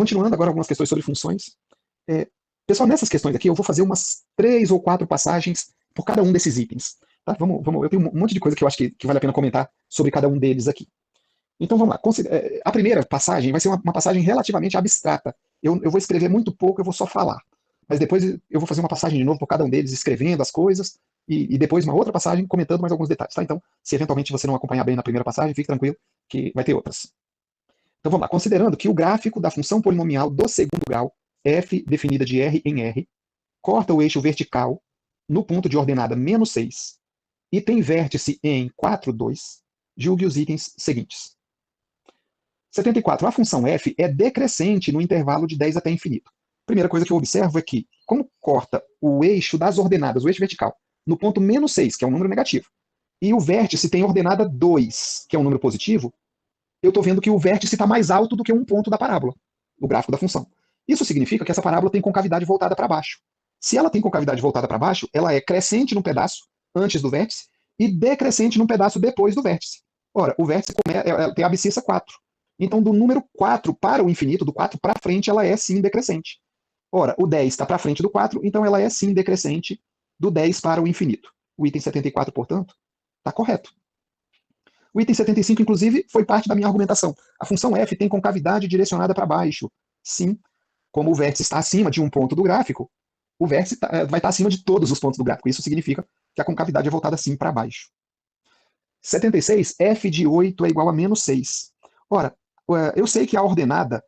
continuando agora algumas questões sobre funções. Pessoal, nessas questões aqui eu vou fazer umas 3 ou 4 passagens por cada um desses itens. Tá? Eu tenho um monte de coisa que eu acho que vale a pena comentar sobre cada um deles aqui. Então vamos lá. A primeira passagem vai ser uma passagem relativamente abstrata. Eu vou escrever muito pouco, eu vou só falar. Mas depois eu vou fazer uma passagem de novo por cada um deles, escrevendo as coisas, e depois uma outra passagem comentando mais alguns detalhes. Tá? Então, se eventualmente você não acompanhar bem na primeira passagem, fique tranquilo que vai ter outras. Então vamos lá. Considerando que o gráfico da função polinomial do segundo grau, f definida de R em R, corta o eixo vertical no ponto de ordenada menos 6 e tem vértice em 4, 2, julgue os itens seguintes. 74. A função f é decrescente no intervalo de 10 até infinito. Primeira coisa que eu observo é que, como corta o eixo das ordenadas, o eixo vertical, no ponto menos 6, que é um número negativo, e o vértice tem ordenada 2, que é um número positivo, eu estou vendo que o vértice está mais alto do que um ponto da parábola, no gráfico da função. Isso significa que essa parábola tem concavidade voltada para baixo. Se ela tem concavidade voltada para baixo, ela é crescente num pedaço antes do vértice e decrescente num pedaço depois do vértice. Ora, o vértice tem a abscissa 4. Então, do número 4 para o infinito, do 4 para frente, ela é sim decrescente. Ora, o 10 está para frente do 4, então ela é sim decrescente do 10 para o infinito. O item 74, portanto, está correto. O item 75, inclusive, foi parte da minha argumentação. A função f tem concavidade direcionada para baixo. Sim, como o vértice está acima de um ponto do gráfico, o vértice vai estar acima de todos os pontos do gráfico. Isso significa que a concavidade é voltada sim para baixo. 76, f de 8 é igual a menos 6. Ora, eu sei que a ordenada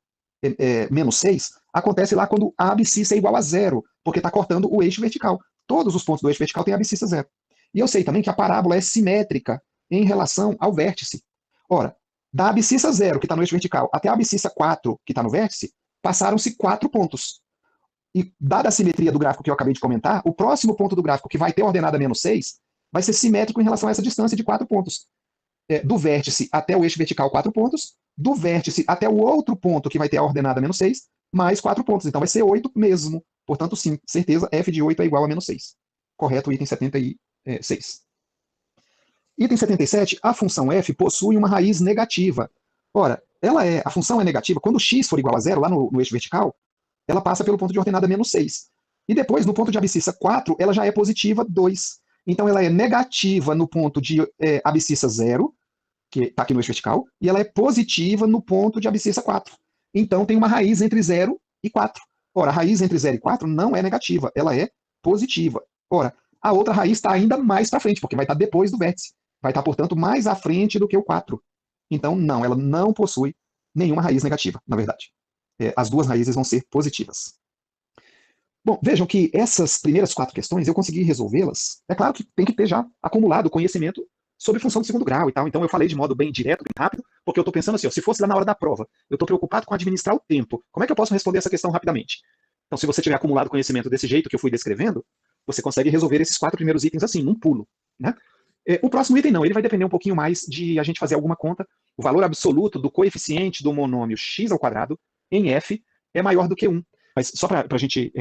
menos 6 acontece lá quando a abscissa é igual a 0, porque está cortando o eixo vertical. Todos os pontos do eixo vertical têm abscissa 0. E eu sei também que a parábola é simétrica em relação ao vértice. Ora, da abscissa 0, que está no eixo vertical, até a abscissa 4, que está no vértice, passaram-se 4 pontos. E dada a simetria do gráfico que eu acabei de comentar, o próximo ponto do gráfico que vai ter ordenada menos 6 vai ser simétrico em relação a essa distância de 4 pontos. Do vértice até o eixo vertical, 4 pontos. Do vértice até o outro ponto que vai ter a ordenada menos 6, mais 4 pontos. Então vai ser 8 mesmo. Portanto, sim, certeza, f de 8 é igual a menos 6. Correto, item 76. Item 77, a função f possui uma raiz negativa. Ora, a função é negativa, quando x for igual a 0, lá no eixo vertical, ela passa pelo ponto de ordenada menos 6. E depois, no ponto de abscissa 4, ela já é positiva 2. Então, ela é negativa no ponto de abscissa 0, que está aqui no eixo vertical, e ela é positiva no ponto de abscissa 4. Então, tem uma raiz entre 0 e 4. Ora, a raiz entre 0 e 4 não é negativa, ela é positiva. Ora, a outra raiz está ainda mais para frente, porque vai estar depois do vértice. Vai estar, portanto, mais à frente do que o 4. Então, não, ela não possui nenhuma raiz negativa, na verdade. As duas raízes vão ser positivas. Bom, vejam que essas primeiras 4 questões eu consegui resolvê-las. É claro que tem que ter já acumulado conhecimento sobre função de segundo grau e tal. Então eu falei de modo bem direto, bem rápido, porque eu estou pensando assim, ó, se fosse lá na hora da prova, eu estou preocupado com administrar o tempo. Como é que eu posso responder essa questão rapidamente? Então, se você tiver acumulado conhecimento desse jeito que eu fui descrevendo, você consegue resolver esses 4 primeiros itens assim, num pulo. Né? O próximo item não, ele vai depender um pouquinho mais de a gente fazer alguma conta. O valor absoluto do coeficiente do monômio x ao quadrado em f é maior do que 1. Mas só para a gente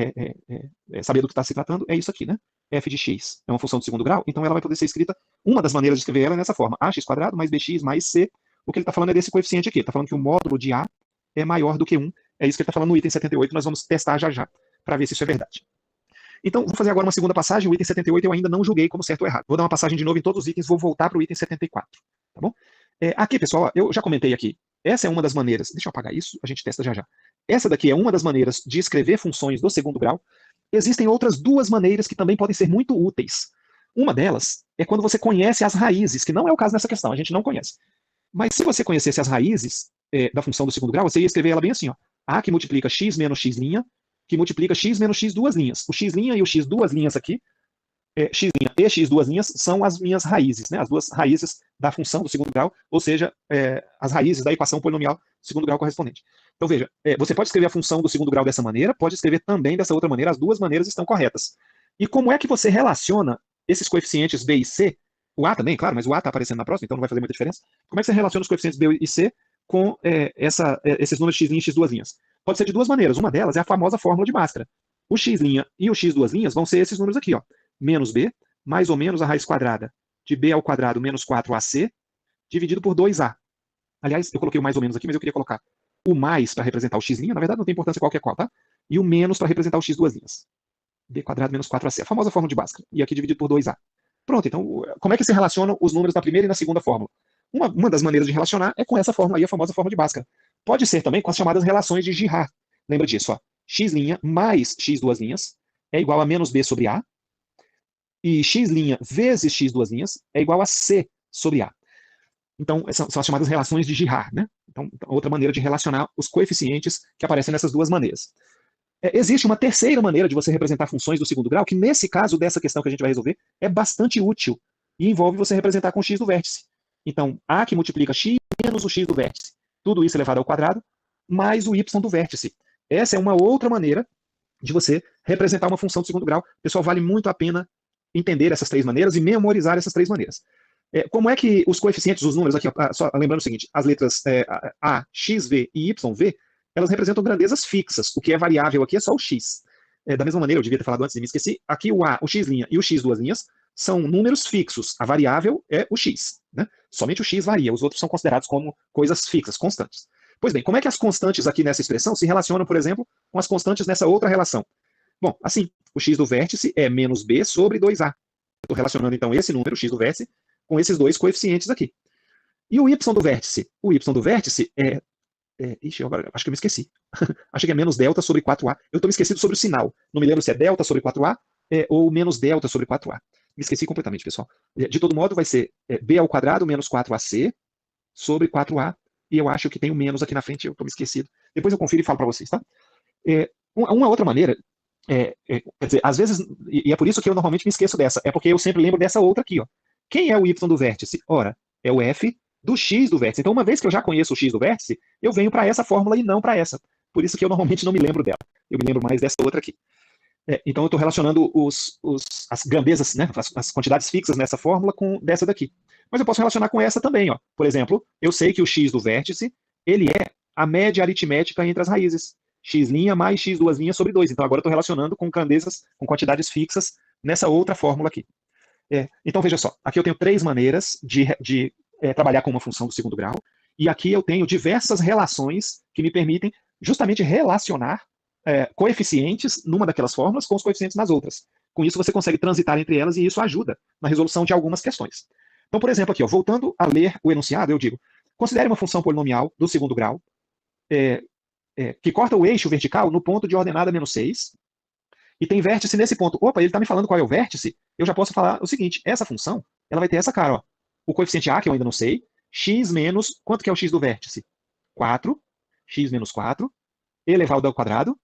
saber do que está se tratando, é isso aqui, né? F de x é uma função de segundo grau, então ela vai poder ser escrita, uma das maneiras de escrever ela é nessa forma, ax quadrado mais bx mais c. O que ele está falando é desse coeficiente aqui, ele está falando que o módulo de a é maior do que 1. É isso que ele está falando no item 78, nós vamos testar já, para ver se isso é verdade. Então, vou fazer agora uma segunda passagem, o item 78 eu ainda não julguei como certo ou errado. Vou dar uma passagem de novo em todos os itens, vou voltar para o item 74, tá bom? Aqui, pessoal, eu já comentei aqui, essa é uma das maneiras, deixa eu apagar isso, a gente testa já. Essa daqui é uma das maneiras de escrever funções do segundo grau. Existem outras 2 maneiras que também podem ser muito úteis. Uma delas é quando você conhece as raízes, que não é o caso nessa questão, a gente não conhece. Mas se você conhecesse as raízes da função do segundo grau, você ia escrever ela bem assim, ó. A que multiplica x menos x', que multiplica x menos x duas linhas. O x' e o x duas linhas aqui, x' e x duas linhas, são as minhas raízes, né? As 2 raízes da função do segundo grau, ou seja, as raízes da equação polinomial do segundo grau correspondente. Então veja, você pode escrever a função do segundo grau dessa maneira, pode escrever também dessa outra maneira, as 2 maneiras estão corretas. E como é que você relaciona esses coeficientes b e c, o a também, claro, mas o a está aparecendo na próxima, então não vai fazer muita diferença. Como é que você relaciona os coeficientes b e c com esses números x' e x duas linhas? Pode ser de 2 maneiras, uma delas é a famosa fórmula de Bhaskara. O x' e o x duas linhas vão ser esses números aqui, ó. Menos b, mais ou menos a raiz quadrada de b ao quadrado menos 4ac, dividido por 2a. Aliás, eu coloquei o mais ou menos aqui, mas eu queria colocar o mais para representar o x', na verdade não tem importância qual que é qual, tá? E o menos para representar o x duas linhas. B quadrado menos 4ac, a famosa fórmula de Bhaskara. E aqui dividido por 2a. Pronto, então como é que se relacionam os números na primeira e na segunda fórmula? Uma das maneiras de relacionar é com essa fórmula aí, a famosa fórmula de Bhaskara. Pode ser também com as chamadas relações de Girard. Lembra disso, ó. X' mais x duas linhas é igual a menos b sobre a. E x' vezes x duas linhas é igual a c sobre a. Então, são as chamadas relações de Girard, né? Então, outra maneira de relacionar os coeficientes que aparecem nessas duas maneiras. Existe uma terceira maneira de você representar funções do segundo grau, que nesse caso dessa questão que a gente vai resolver, é bastante útil e envolve você representar com x do vértice. Então, a que multiplica x menos o x do vértice. Tudo isso elevado ao quadrado, mais o y do vértice. Essa é uma outra maneira de você representar uma função do segundo grau. Pessoal, vale muito a pena entender essas três maneiras e memorizar essas três maneiras. Como é que os coeficientes, os números aqui, só lembrando o seguinte, as letras A, XV e YV, elas representam grandezas fixas. O que é variável aqui é só o x. Da mesma maneira, eu devia ter falado antes e me esqueci, aqui o A, o x' e o x duas linhas são números fixos. A variável é o x. Né? Somente o x varia, os outros são considerados como coisas fixas, constantes. Pois bem, como é que as constantes aqui nessa expressão se relacionam, por exemplo, com as constantes nessa outra relação? Bom, assim, o x do vértice é menos b sobre 2a. Estou relacionando, então, esse número, x do vértice, com esses dois coeficientes aqui. E o y do vértice? O y do vértice ixi, agora acho que eu me esqueci. Achei que é menos delta sobre 4a. Eu estou me esquecido sobre o sinal. Não me lembro se é delta sobre 4a ou menos delta sobre 4a. Me esqueci completamente, pessoal. De todo modo, vai ser b ao quadrado menos 4ac sobre 4a. E eu acho que tem o menos aqui na frente, eu estou me esquecido. Depois eu confiro e falo para vocês, tá? Uma outra maneira, quer dizer, às vezes, e é por isso que eu normalmente me esqueço dessa, é porque eu sempre lembro dessa outra aqui, ó. Quem é o y do vértice? Ora, é o f do x do vértice. Então, uma vez que eu já conheço o x do vértice, eu venho para essa fórmula e não para essa. Por isso que eu normalmente não me lembro dela. Eu me lembro mais dessa outra aqui. Então, eu estou relacionando as grandezas, né, as quantidades fixas nessa fórmula com dessa daqui. Mas eu posso relacionar com essa também. Ó. Por exemplo, eu sei que o x do vértice ele é a média aritmética entre as raízes. X' mais x duas linhas sobre 2. Então, agora eu estou relacionando com grandezas, com quantidades fixas nessa outra fórmula aqui. Então, veja só. Aqui eu tenho três maneiras de trabalhar com uma função do segundo grau. E aqui eu tenho diversas relações que me permitem justamente relacionar coeficientes numa daquelas fórmulas com os coeficientes nas outras. Com isso, você consegue transitar entre elas e isso ajuda na resolução de algumas questões. Então, por exemplo, aqui, ó, voltando a ler o enunciado, eu digo, considere uma função polinomial do segundo grau que corta o eixo vertical no ponto de ordenada menos 6 e tem vértice nesse ponto. Opa, ele está me falando qual é o vértice? Eu já posso falar o seguinte, essa função ela vai ter essa cara, ó, o coeficiente a, que eu ainda não sei, x menos, quanto que é o x do vértice? 4, x menos 4, elevado ao quadrado,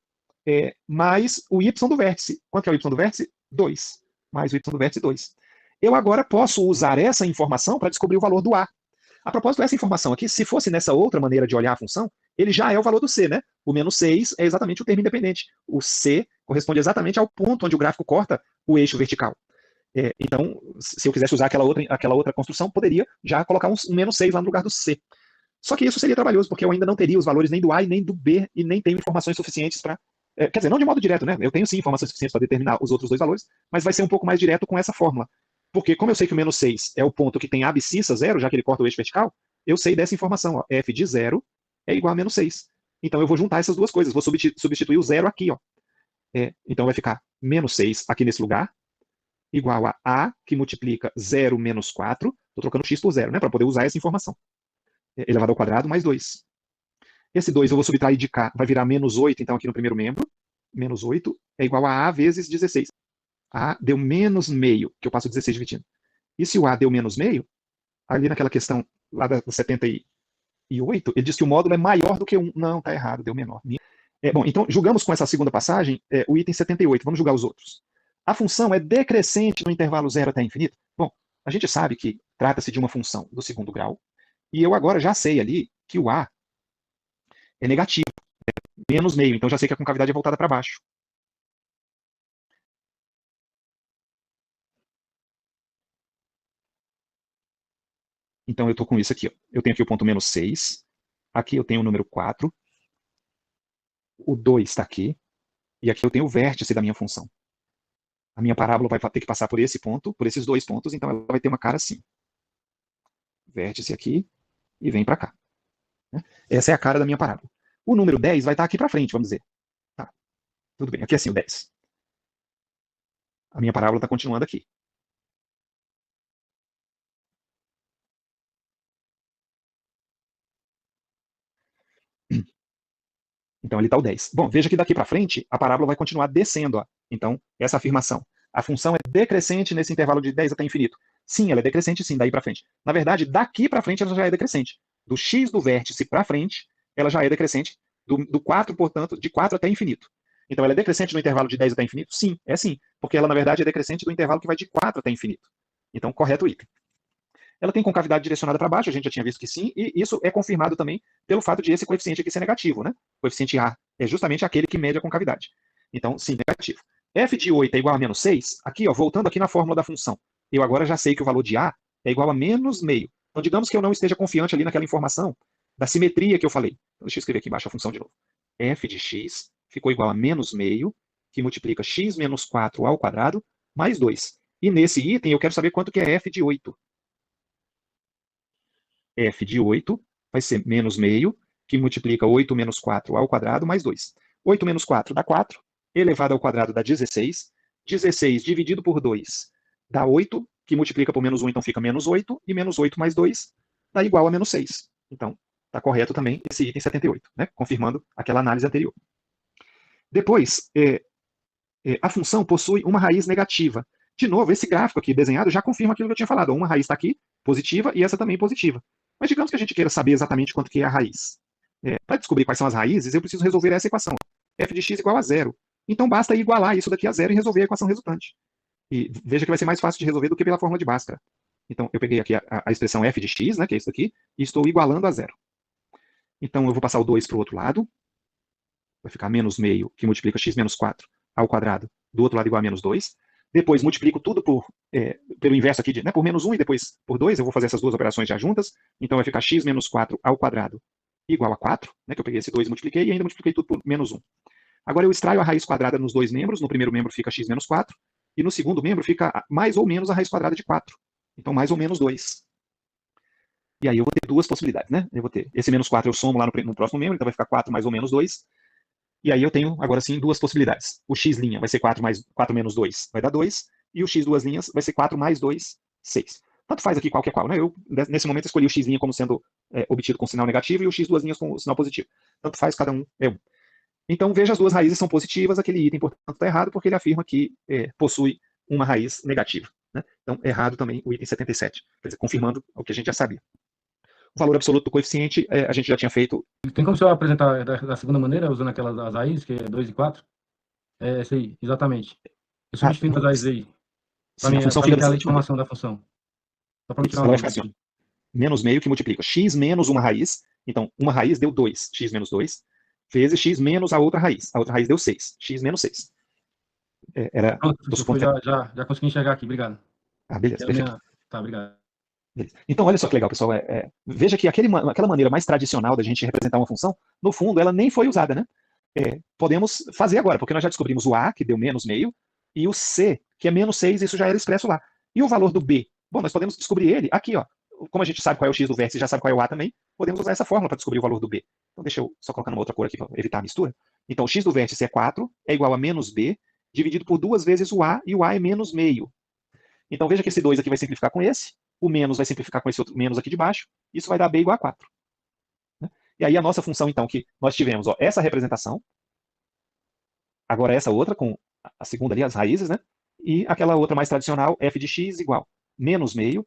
mais o y do vértice. Quanto que é o y do vértice? 2, mais o y do vértice, 2. Eu agora posso usar essa informação para descobrir o valor do a. A propósito, essa informação aqui, se fosse nessa outra maneira de olhar a função, ele já é o valor do c, né? O menos 6 é exatamente o termo independente. O c corresponde exatamente ao ponto onde o gráfico corta o eixo vertical. Então, se eu quisesse usar aquela outra construção, poderia já colocar um menos 6 lá no lugar do c. Só que isso seria trabalhoso, porque eu ainda não teria os valores nem do a e nem do b, e nem tenho informações suficientes para... quer dizer, não de modo direto, né? Eu tenho sim informações suficientes para determinar os outros dois valores, mas vai ser um pouco mais direto com essa fórmula. Porque como eu sei que o menos 6 é o ponto que tem abscissa 0, já que ele corta o eixo vertical, eu sei dessa informação, ó, f de 0 é igual a menos 6. Então eu vou juntar essas duas coisas, vou substituir o 0 aqui. Ó. Então vai ficar menos 6 aqui nesse lugar, igual a que multiplica 0 menos 4, estou trocando x por 0, né, para poder usar essa informação. Elevado ao quadrado mais 2. Esse 2 eu vou subtrair de cá, vai virar menos 8, então aqui no primeiro membro, menos 8 é igual a vezes 16. A deu menos meio, que eu passo 16 dividindo. E se o A deu menos meio, ali naquela questão lá da 78, ele diz que o módulo é maior do que 1. Não, está errado, deu menor. Bom, então, julgamos com essa segunda passagem o item 78. Vamos julgar os outros. A função é decrescente no intervalo 0 até infinito? Bom, a gente sabe que trata-se de uma função do segundo grau, e eu agora já sei ali que o A é negativo, menos meio, então já sei que a concavidade é voltada para baixo. Então eu estou com isso aqui. Ó. Eu tenho aqui o ponto menos 6. Aqui eu tenho o número 4. O 2 está aqui. E aqui eu tenho o vértice da minha função. A minha parábola vai ter que passar por esse ponto, por esses dois pontos, então ela vai ter uma cara assim. Vértice aqui e vem para cá. Essa é a cara da minha parábola. O número 10 vai estar aqui para frente, vamos dizer. Tá, tudo bem, aqui é assim o 10. A minha parábola está continuando aqui. Então, ali está o 10. Bom, veja que daqui para frente, a parábola vai continuar descendo. Ó. Então, essa afirmação. A função é decrescente nesse intervalo de 10 até infinito. Sim, ela é decrescente, sim, daí para frente. Na verdade, daqui para frente, ela já é decrescente. Do x do vértice para frente, ela já é decrescente. Do 4, portanto, de 4 até infinito. Então, ela é decrescente no intervalo de 10 até infinito? Sim, é sim. Porque ela, na verdade, é decrescente do intervalo que vai de 4 até infinito. Então, correto o item. Ela tem concavidade direcionada para baixo, a gente já tinha visto que sim, e isso é confirmado também pelo fato de esse coeficiente aqui ser negativo, né? O coeficiente A é justamente aquele que mede a concavidade. Então, sim, negativo. F de 8 é igual a menos 6, aqui, ó, voltando aqui na fórmula da função, eu agora já sei que o valor de A é igual a menos meio. Então, digamos que eu não esteja confiante ali naquela informação da simetria que eu falei. Então, deixa eu escrever aqui embaixo a função de novo. F de x ficou igual a menos meio, que multiplica x menos 4 ao quadrado, mais 2. E nesse item eu quero saber quanto que é F de 8. F de 8 vai ser menos meio, que multiplica 8 menos 4 ao quadrado, mais 2. 8 menos 4 dá 4, elevado ao quadrado dá 16. 16 dividido por 2 dá 8, que multiplica por menos 1, então fica menos 8, e menos 8 mais 2 dá igual a menos 6. Então, está correto também esse item 78, né? Confirmando aquela análise anterior. Depois, a função possui uma raiz negativa. De novo, esse gráfico aqui desenhado já confirma aquilo que eu tinha falado. Uma raiz está aqui, positiva, e essa também positiva. Mas digamos que a gente queira saber exatamente quanto que é a raiz. Para descobrir quais são as raízes, eu preciso resolver essa equação. F de x igual a 0. Então basta igualar isso daqui a 0 e resolver a equação resultante. E veja que vai ser mais fácil de resolver do que pela fórmula de Bhaskara. Então eu peguei aqui a expressão f de x, né, que é isso aqui, e estou igualando a 0. Então eu vou passar o 2 para o outro lado. Vai ficar menos meio, que multiplica x menos 4 ao quadrado, do outro lado igual a menos 2. Depois multiplico tudo pelo inverso aqui, por menos 1 e depois por 2. Eu vou fazer essas duas operações já juntas. Então vai ficar x menos 4 ao quadrado igual a 4, né, que eu peguei esse 2 e multipliquei, e ainda multipliquei tudo por menos 1. Agora eu extraio a raiz quadrada nos dois membros. No primeiro membro fica x menos 4, e no segundo membro fica mais ou menos a raiz quadrada de 4. Então mais ou menos 2. E aí eu vou ter duas possibilidades, né? Eu vou ter esse menos 4 eu somo lá no próximo membro, então vai ficar 4 mais ou menos 2. E aí eu tenho, agora sim, duas possibilidades. O x' vai ser 4 menos 2, vai dar 2. E o x duas linhas vai ser 4 mais 2, 6. Tanto faz aqui qual que é qual, né? Eu, nesse momento, escolhi o x' como sendo obtido com sinal negativo e o x duas linhas com o sinal positivo. Tanto faz, cada um é 1. Então, veja, as duas raízes são positivas, aquele item, portanto, está errado, porque ele afirma que possui uma raiz negativa. Né? Então, errado também o item 77, quer dizer, confirmando o que a gente já sabia. O valor absoluto do coeficiente, a gente já tinha feito. Tem como o senhor apresentar da segunda maneira, usando aquelas as raízes, que é 2 e 4? É essa aí, exatamente. Eu substituindo as raízes aí. Sim, a função fica ter a informação da função. Só para me tirar ela vai ficar assim, ó, menos meio, que multiplica x menos uma raiz. Então, uma raiz deu 2, x menos 2, vezes x menos a outra raiz. A outra raiz deu 6, x menos 6. Pronto, já consegui enxergar aqui, obrigado. Ah, beleza, perfeito. Tá, obrigado. Beleza. Então, olha só que legal, pessoal. Veja que aquela maneira mais tradicional da gente representar uma função, no fundo, ela nem foi usada, né? Podemos fazer agora, porque nós já descobrimos o A, que deu menos meio, e o C, que é menos 6, isso já era expresso lá. E o valor do B? Bom, nós podemos descobrir ele aqui, ó. Como a gente sabe qual é o x do vértice e já sabe qual é o A também, podemos usar essa fórmula para descobrir o valor do B. Então, deixa eu só colocar numa outra cor aqui para evitar a mistura. Então, o x do vértice é 4, é igual a menos B, dividido por 2 vezes o A, e o A é menos meio. Então, veja que esse 2 aqui vai simplificar com esse, o menos vai simplificar com esse outro menos aqui de baixo, isso vai dar B igual a 4. E aí a nossa função, então, que nós tivemos, ó, essa representação, agora essa outra, com a segunda ali, as raízes, né? E aquela outra mais tradicional, f de x igual menos meio,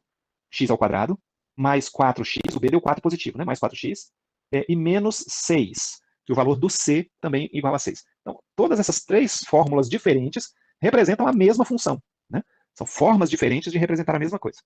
x ao quadrado, mais 4x, o b deu 4 positivo, né? Mais 4x, e menos 6, que o valor do c também igual a 6. Então, todas essas três fórmulas diferentes representam a mesma função, né? São formas diferentes de representar a mesma coisa.